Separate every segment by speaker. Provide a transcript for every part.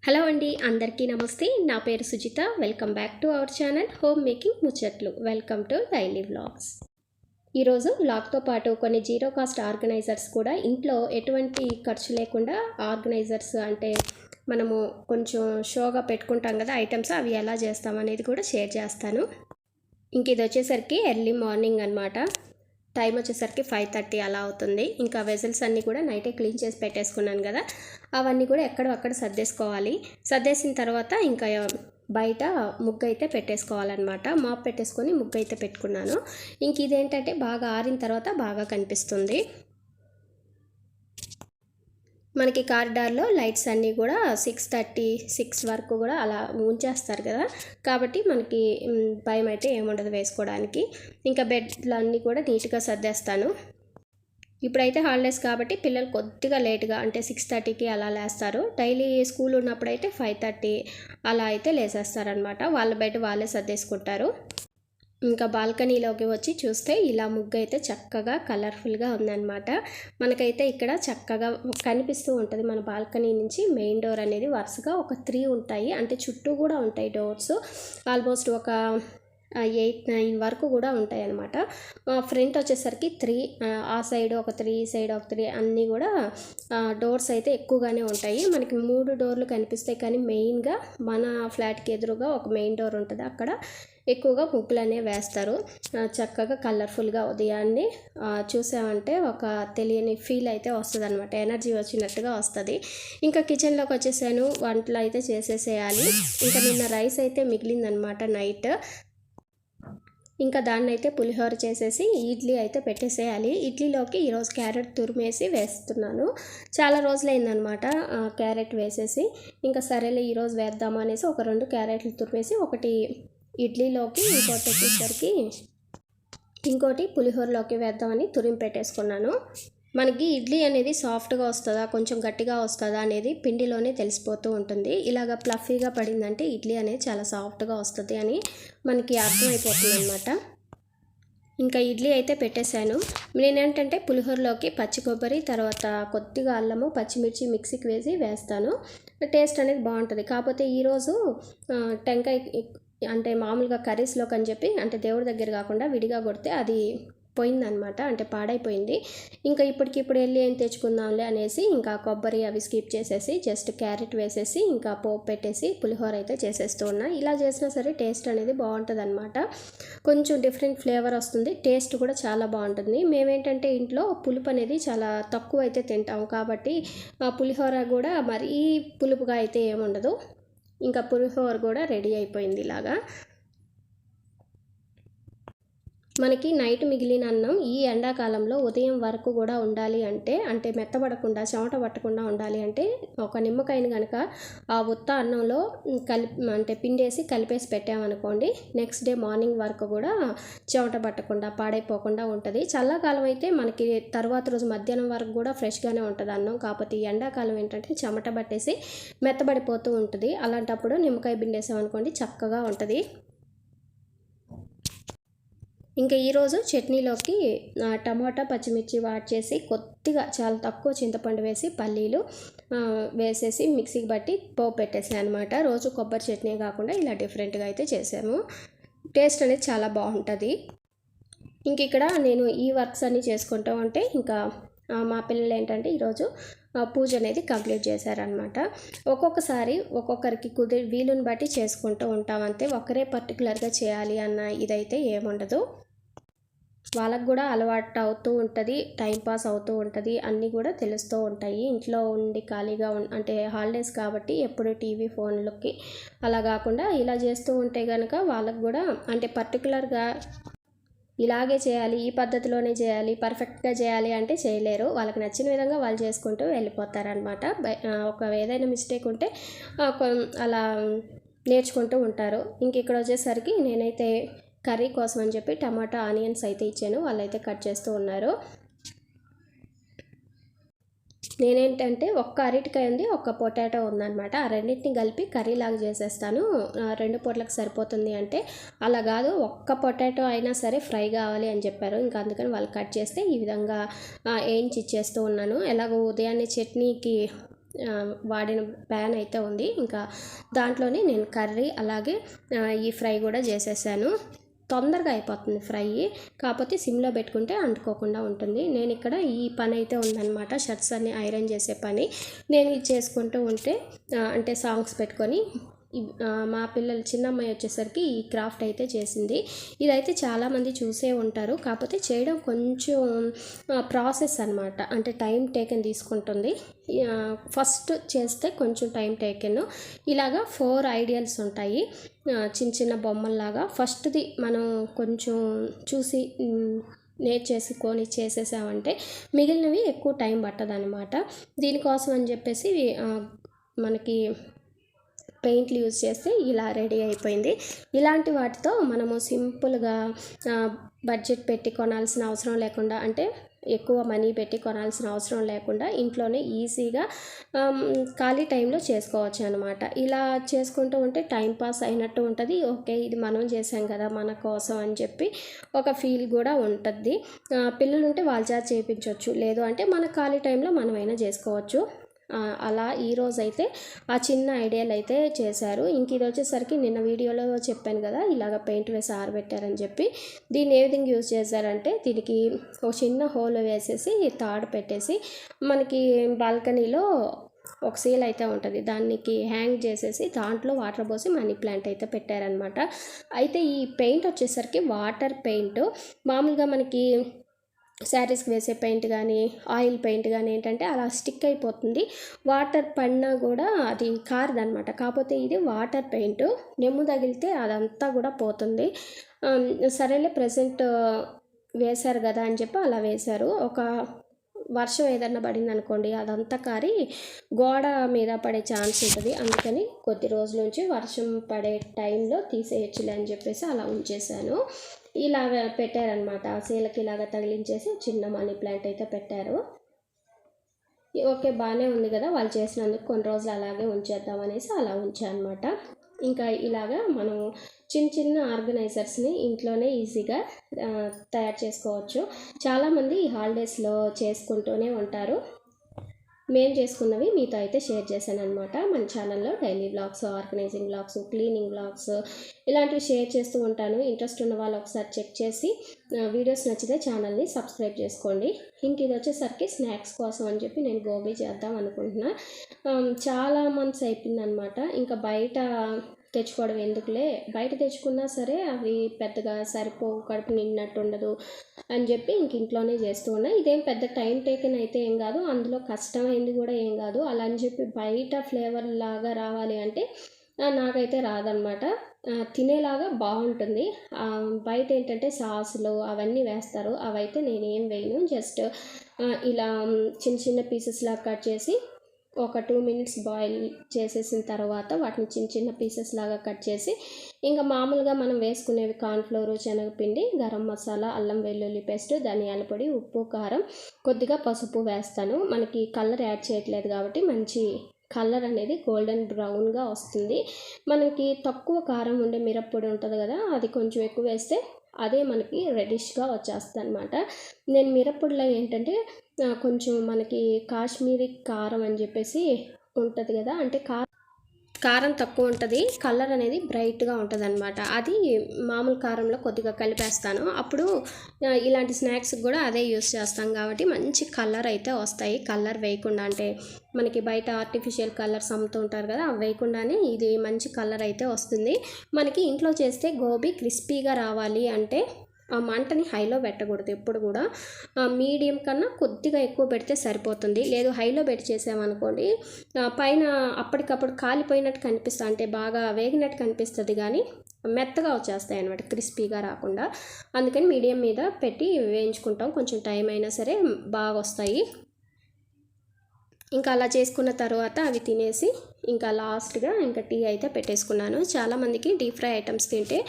Speaker 1: Hello అండి, అందరికీ నమస్తే. నా పేరు Sujitha. Welcome back to our channel home making ముచ్చట్లు. Welcome to daily vlogs. ఈరోజు వ్లాగ్తో పాటు కొన్ని జీరో కాస్ట్ ఆర్గనైజర్స్ కూడా ఇంట్లో ఎటువంటి ఖర్చు లేకుండా ఆర్గనైజర్స్ అంటే మనము కొంచెం షోగా పెట్టుకుంటాం కదా ఐటమ్స్, అవి ఎలా చేస్తామనేది కూడా షేర్ చేస్తాను. ఇంక ఇది వచ్చేసరికి ఎర్లీ మార్నింగ్ అనమాట. టైం వచ్చేసరికి 5:30 అలా అవుతుంది. ఇంకా వెజల్స్ అన్నీ కూడా నైటే క్లీన్ చేసి పెట్టేసుకున్నాను కదా, అవన్నీ కూడా ఎక్కడక్కడ సర్దేసుకోవాలి. సర్దేసిన తర్వాత ఇంకా బయట ముగ్గు అయితే పెట్టేసుకోవాలన్నమాట. మాప్ పెట్టేసుకొని ముగ్గు అయితే పెట్టుకున్నాను. ఇంక ఇదేంటంటే బాగా ఆరిన తర్వాత బాగా కనిపిస్తుంది. మనకి కారిడార్లో లైట్స్ అన్నీ కూడా 6:30, 6 వరకు కూడా అలా ఉంచేస్తారు కదా, కాబట్టి మనకి భయం అయితే ఏముండదు వేసుకోవడానికి. ఇంకా బెడ్లు అన్నీ కూడా నీట్గా సర్దేస్తాను. ఇప్పుడైతే హాలిడేస్ కాబట్టి పిల్లలు కొద్దిగా లేట్గా అంటే 6:30కి అలా లేస్తారు. డైలీ స్కూల్ ఉన్నప్పుడైతే 5:30 అలా అయితే లేసేస్తారనమాట. వాళ్ళ బెడ్ వాళ్ళే సర్దేసుకుంటారు. ఇంకా బాల్కనీలోకి వచ్చి చూస్తే ఇలా ముగ్గు అయితే చక్కగా కలర్ఫుల్గా ఉందన్నమాట. మనకైతే ఇక్కడ చక్కగా కనిపిస్తూ ఉంటుంది. మన బాల్కనీ నుంచి మెయిన్ డోర్ అనేది వరుసగా ఒక 3 ఉంటాయి, అంటే చుట్టూ కూడా ఉంటాయి డోర్స్. ఆల్మోస్ట్ ఒక 8, 9 వరకు కూడా ఉంటాయి అన్నమాట. ఫ్రంట్ వచ్చేసరికి 3, ఆ సైడ్ ఒక 3, ఈ సైడ్ ఒక 3, అన్నీ కూడా డోర్స్ అయితే ఎక్కువగానే ఉంటాయి. మనకి 3 డోర్లు కనిపిస్తాయి, కానీ మెయిన్గా మన ఫ్లాట్కి ఎదురుగా ఒక మెయిన్ డోర్ ఉంటుంది, అక్కడ ఎక్కువగా ముగ్గులు అనేవి వేస్తారు. చక్కగా కలర్ఫుల్గా ఉదయాన్నే చూసామంటే ఒక తెలియని ఫీల్ అయితే వస్తుంది అనమాట, ఎనర్జీ వచ్చినట్టుగా వస్తుంది. ఇంకా కిచెన్లోకి వచ్చేసాను. వంటలు అయితే చేసేసేయాలి. ఇంకా నిన్న రైస్ అయితే మిగిలిందనమాట నైట్. ఇంకా దాన్ని అయితే పులిహోర చేసేసి ఇడ్లీ అయితే పెట్టేసేయాలి. ఇడ్లీలోకి ఈరోజు క్యారెట్ తురిమేసి వేస్తున్నాను. చాలా రోజులైందనమాట క్యారెట్ వేసేసి. ఇంకా సరేలే ఈరోజు వేద్దామా అనేసి ఒక 2 క్యారెట్లు తురిమేసి, ఒకటి ఇడ్లీలోకి, ఇంకోటి వచ్చేసరికి ఇంకోటి పులిహోరలోకి వేద్దామని తురిమి పెట్టేసుకున్నాను. మనకి ఇడ్లీ అనేది సాఫ్ట్గా వస్తుందా కొంచెం గట్టిగా వస్తుందా అనేది పిండిలోనే తెలిసిపోతూ ఉంటుంది. ఇలాగ ప్లఫీగా పడిందంటే ఇడ్లీ అనేది చాలా సాఫ్ట్గా వస్తుంది అని మనకి అర్థమైపోతుంది అనమాట. ఇంకా ఇడ్లీ అయితే పెట్టేశాను. నేనేంటంటే పులిహోరలోకి పచ్చి కొబ్బరి, తర్వాత కొద్దిగా అల్లము, పచ్చిమిర్చి మిక్సీకి వేస్తాను. టేస్ట్ అనేది బాగుంటుంది. కాకపోతే ఈరోజు టెంకాయ అంటే మామూలుగా కర్రీస్లోకి అని చెప్పి, అంటే దేవుడి దగ్గర కాకుండా విడిగా కొడితే అది పోయిందనమాట, అంటే పాడైపోయింది. ఇంకా ఇప్పటికిప్పుడు వెళ్ళి ఏం తెచ్చుకుందాంలే అనేసి ఇంకా కొబ్బరి అవి స్కిప్ చేసేసి జస్ట్ క్యారెట్ వేసేసి ఇంకా పోపు పెట్టేసి పులిహోర అయితే చేసేస్తూ ఉన్నా. ఇలా చేసినా సరే టేస్ట్ అనేది బాగుంటుంది అనమాట. కొంచెం డిఫరెంట్ ఫ్లేవర్ వస్తుంది, టేస్ట్ కూడా చాలా బాగుంటుంది. మేమేంటంటే ఇంట్లో పులుపు అనేది చాలా తక్కువ అయితే తింటాము, కాబట్టి పులిహోర కూడా మరీ పులుపుగా అయితే ఏముండదు. ఇంకా పులిహోర కూడా రెడీ అయిపోయింది. ఇలాగా మనకి నైట్ మిగిలిన అన్నం ఈ ఎండాకాలంలో ఉదయం వరకు కూడా ఉండాలి అంటే మెత్తబడకుండా, చెమట పట్టకుండా ఉండాలి అంటే ఒక నిమ్మకాయని కనుక ఆ ఉత్త అన్నంలో అంటే పిండేసి కలిపేసి పెట్టామనుకోండి, నెక్స్ట్ డే మార్నింగ్ వరకు కూడా చెమట పట్టకుండా పాడైపోకుండా ఉంటుంది. చల్లకాలం అయితే మనకి తర్వాత రోజు మధ్యాహ్నం వరకు కూడా ఫ్రెష్గానే ఉంటుంది అన్నం. కాకపోతే ఈ ఎండాకాలం ఏంటంటే చెమట పట్టేసి మెత్తబడిపోతూ ఉంటుంది. అలాంటప్పుడు నిమ్మకాయ పిండేసామనుకోండి చక్కగా ఉంటుంది. ఇంకా ఈరోజు చట్నీలోకి టమాటా, పచ్చిమిర్చి వాట్ చేసి కొద్దిగా చాలా తక్కువ చింతపండు వేసి పల్లీలు వేసేసి మిక్సీకి బట్టి పోపు పెట్టేసాను అనమాట. రోజు కొబ్బరి చట్నీ కాకుండా ఇలా డిఫరెంట్గా అయితే చేసాము. టేస్ట్ అనేది చాలా బాగుంటుంది. ఇంక ఇక్కడ నేను ఈ వర్క్స్ అన్నీ చేసుకుంటూ ఉంటే ఇంకా మా పిల్లలు ఏంటంటే ఈరోజు పూజ అనేది కంప్లీట్ చేశారనమాట. ఒక్కొక్కసారి ఒక్కొక్కరికి వీలుని బట్టి చేసుకుంటూ ఉంటాం అంతే. ఒకరే పర్టికులర్గా చేయాలి అన్న ఇదైతే ఏముండదు. వాళ్ళకు కూడా అలవాటు అవుతూ ఉంటుంది, టైంపాస్ అవుతూ ఉంటుంది, అన్నీ కూడా తెలుస్తూ ఉంటాయి. ఇంట్లో ఉండి ఖాళీగా అంటే హాలిడేస్ కాబట్టి ఎప్పుడు టీవీ, ఫోన్లకి అలా కాకుండా ఇలా చేస్తూ ఉంటే కనుక వాళ్ళకు కూడా అంటే పర్టికులర్గా ఇలాగే చేయాలి, ఈ పద్ధతిలోనే చేయాలి, పర్ఫెక్ట్గా చేయాలి అంటే చేయలేరు. వాళ్ళకి నచ్చిన విధంగా వాళ్ళు చేసుకుంటూ వెళ్ళిపోతారనమాట. ఒక ఏదైనా మిస్టేక్ ఉంటే అలా నేర్చుకుంటూ ఉంటారు. ఇంక ఇక్కడ వచ్చేసరికి నేనైతే కర్రీ కోసం అని చెప్పి టమాటా, ఆనియన్స్ అయితే ఇచ్చాను. వాళ్ళైతే కట్ చేస్తూ ఉన్నారు. నేనేంటంటే ఒక్క అరటికాయ ఉంది, ఒక్క పొటాటో ఉందన్నమాట. ఆ రెండింటిని కలిపి కర్రీ లాగా చేసేస్తాను. 2 పూటలకు సరిపోతుంది అంటే అలా కాదు, ఒక్క పొటాటో అయినా సరే ఫ్రై కావాలి అని చెప్పారు. ఇంకా అందుకని వాళ్ళు కట్ చేస్తే ఈ విధంగా వేయించి ఇచ్చేస్తూ ఉన్నాను. ఎలాగో ఉదయాన్నే చట్నీకి వాడిన ప్యాన్ అయితే ఉంది. ఇంకా దాంట్లోనే నేను కర్రీ అలాగే ఈ ఫ్రై కూడా చేసేసాను. తొందరగా అయిపోతుంది ఫ్రై, కాకపోతే సిమ్లో పెట్టుకుంటే అంటుకోకుండా ఉంటుంది. నేను ఇక్కడ ఈ పని అయితే ఉందన్నమాట, షర్ట్స్ అన్ని ఐరన్ చేసే పని. నేను ఇది చేసుకుంటూ ఉంటే అంటే సాంగ్స్ పెట్టుకొని మా పిల్లలు చిన్న అమ్మాయి వచ్చేసరికి ఈ క్రాఫ్ట్ అయితే చేసింది. ఇదైతే చాలామంది చూసే ఉంటారు, కాకపోతే చేయడం కొంచెం ప్రాసెస్ అనమాట, అంటే టైం టేకెన్ తీసుకుంటుంది. ఫస్ట్ చేస్తే కొంచెం టైం టేకెన్. ఇలాగా 4 ఐడియల్స్ ఉంటాయి చిన్న చిన్న బొమ్మల్లాగా. ఫస్ట్ది మనం కొంచెం చూసి నేర్చేసుకొని చేసేసామంటే మిగిలినవి ఎక్కువ టైం పట్టదనమాట. దీనికోసం అని చెప్పేసి మనకి పెయింట్లు యూజ్ చేస్తే ఇలా రెడీ అయిపోయింది. ఇలాంటి వాటితో మనము సింపుల్గా బడ్జెట్ పెట్టి కొనాల్సిన అవసరం లేకుండా, అంటే ఎక్కువ మనీ పెట్టి కొనాల్సిన అవసరం లేకుండా ఇంట్లోనే ఈజీగా ఖాళీ టైంలో చేసుకోవచ్చు అనమాట. ఇలా చేసుకుంటూ ఉంటే టైం పాస్ అయినట్టు ఉంటుంది. ఓకే, ఇది మనం చేసాం కదా మన కోసం అని చెప్పి ఒక ఫీల్ కూడా ఉంటుంది. పిల్లలు ఉంటే వాళ్ళ చేత చేయించవచ్చు, లేదు అంటే మన ఖాళీ టైంలో మనమైనా చేసుకోవచ్చు. అలా ఈరోజు అయితే ఆ చిన్న ఐడియాలు అయితే చేశారు. ఇంక ఇది వచ్చేసరికి నిన్న వీడియోలో చెప్పాను కదా, ఇలాగ పెయింట్ వేసి ఆరబెట్టారని చెప్పి. దీన్ని ఏ విధంగా యూజ్ చేశారంటే దీనికి ఒక చిన్న హోల్ వేసేసి తాడు పెట్టేసి మనకి బాల్కనీలో ఒక సీల్ అయితే ఉంటుంది, దానికి హ్యాంగ్ చేసేసి దాంట్లో వాటర్ పోసి మనీ ప్లాంట్ అయితే పెట్టారనమాట. అయితే ఈ పెయింట్ వచ్చేసరికి వాటర్ పెయింట్. మామూలుగా మనకి శారీస్కి వేసే పెయింట్ కానీ ఆయిల్ పెయింట్ కానీ ఏంటంటే అలా స్టిక్ అయిపోతుంది, వాటర్ పడినా కూడా అది కారదనమాట. కాకపోతే ఇది వాటర్ పెయింట్, నెమ్ము తగిలితే అదంతా కూడా పోతుంది. సరేలే ప్రజెంట్ వేశారు కదా అని చెప్పి అలా వేశారు. ఒక వర్షం ఏదన్నా పడింది అనుకోండి, అదంతా కారి గోడ మీద పడే ఛాన్స్ ఉంటుంది. అందుకని కొద్ది రోజుల నుంచి వర్షం పడే టైంలో తీసేయచ్చులే అని చెప్పేసి అలా ఉంచేసాను. ఇలాగ పెట్టారనమాట, సీలకి ఇలాగ తగిలించేసి చిన్న మనీ ప్లాంట్ అయితే పెట్టారు. ఓకే, బాగానే ఉంది కదా, వాళ్ళు చేసినందుకు కొన్ని రోజులు అలాగే ఉంచేద్దాం అనేసి అలా ఉంచాను అనమాట. ఇంకా ఇలాగా మనం చిన్న చిన్న ఆర్గనైజర్స్ని ఇంట్లోనే ఈజీగా తయారు చేసుకోవచ్చు. చాలామంది ఈ హాలిడేస్లో చేసుకుంటూనే ఉంటారు. మేము చేసుకున్నవి మీతో అయితే షేర్ చేశాను అనమాట. మన ఛానల్లో daily vlogs, organising vlogs, cleaning vlogs ఇలాంటివి షేర్ చేస్తూ ఉంటాను. ఇంట్రెస్ట్ ఉన్న వాళ్ళు ఒకసారి చెక్ చేసి వీడియోస్ నచ్చితే ఛానల్ని సబ్స్క్రైబ్ చేసుకోండి. ఇంక ఇది వచ్చేసరికి స్నాక్స్ కోసం అని చెప్పి నేను గోబీ చేద్దాం అనుకుంటున్నా. చాలా మంత్స్ అయిపోయిందనమాట, ఇంకా బయట తెచ్చుకోవడం ఎందుకులే, బయట తెచ్చుకున్నా సరే అవి పెద్దగా సరిపోవు, కడుపు నిండినట్టు ఉండదు అని చెప్పి ఇంక ఇంట్లోనే చేస్తూ ఉన్నా. ఇదేం పెద్ద టైం టేకెన్ అయితే ఏం కాదు, అందులో కష్టమైంది కూడా ఏం కాదు. అలా అని చెప్పి బయట ఫ్లేవర్ లాగా రావాలి అంటే నాకైతే రాదనమాట. తినేలాగా బాగుంటుంది. బయట ఏంటంటే సాసులు అవన్నీ వేస్తారు, అవైతే నేనేం వేయను. జస్ట్ ఇలా చిన్న చిన్న పీసెస్లా కట్ చేసి ఒక 2 minutes బాయిల్ చేసేసిన తర్వాత వాటిని చిన్న చిన్న పీసెస్ లాగా కట్ చేసి ఇంకా మామూలుగా మనం వేసుకునేవి కార్న్ఫ్లోర్, శనగపిండి, గరం మసాలా, అల్లం వెల్లుల్లి పేస్ట్, ధనియాల పొడి, ఉప్పు, కారం, కొద్దిగా పసుపు వేస్తాను. మనకి కలర్ యాడ్ చేయట్లేదు కాబట్టి మంచి కలర్ అనేది గోల్డెన్ బ్రౌన్గా వస్తుంది. మనకి తక్కువ కారం ఉండే మిరప్పొడి ఉంటుంది కదా, అది కొంచెం ఎక్కువ వేస్తే అదే మనకి రెడిష్గా వచ్చేస్తుంది అనమాట. నేను మిరప్పొడిలో ఏంటంటే కొంచెం మనకి కాశ్మీరీ కారం అని చెప్పేసి ఉంటుంది కదా, అంటే కారం తక్కువ ఉంటుంది, కలర్ అనేది బ్రైట్గా ఉంటుంది అనమాట. అది మామూలు కారంలో కొద్దిగా కలిపేస్తాను. అప్పుడు ఇలాంటి స్నాక్స్కి కూడా అదే యూస్ చేస్తాం కాబట్టి మంచి కలర్ అయితే వస్తాయి. కలర్ వేయకుండా, అంటే మనకి బయట ఆర్టిఫిషియల్ కలర్స్ అమ్ముతూ ఉంటారు కదా, అవి వేయకుండానే ఇది మంచి కలర్ అయితే వస్తుంది. మనకి ఇంట్లో చేస్తే గోబీ క్రిస్పీగా రావాలి అంటే ఆ మంటని హైలో పెట్టకూడదు, ఎప్పుడు కూడా మీడియం కన్నా కొద్దిగా ఎక్కువ పెడితే సరిపోతుంది. లేదు హైలో పెట్టి చేసామనుకోండి పైన అప్పటికప్పుడు కాలిపోయినట్టు కనిపిస్తుంది, అంటే బాగా వేగినట్టు కనిపిస్తుంది కానీ మెత్తగా వచ్చేస్తాయి అన్నమాట, క్రిస్పీగా రాకుండా. అందుకని మీడియం మీద పెట్టి వేయించుకుంటాం, కొంచెం టైం అయినా సరే బాగా వస్తాయి. ఇంకా అలా చేసుకున్న తర్వాత అవి తినేసి ఇంకా లాస్ట్గా ఇంకా టీ అయితే పెట్టేసుకున్నాను. చాలామందికి డీప్ ఫ్రై ఐటమ్స్ తింటే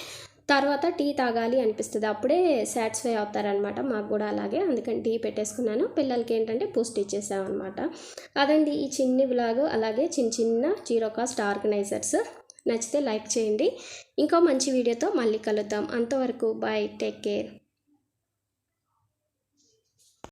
Speaker 1: తర్వాత టీ తాగాలి అనిపిస్తుంది, అప్పుడే సాటిస్ఫై అవుతారనమాట. మాకు కూడా అలాగే, అందుకని టీ పెట్టేసుకున్నాను. పిల్లలకి ఏంటంటే బూస్ట్ ఇచ్చేసామన్నమాట. అదండి ఈ చిన్ని వ్లాగ్. అలాగే చిన్న చిన్న జీరో కాస్ట్ ఆర్గనైజర్స్. నచ్చితే లైక్ చేయండి. ఇంకో మంచి వీడియోతో మళ్ళీ కలుద్దాం. అంతవరకు బాయ్, టేక్ కేర్.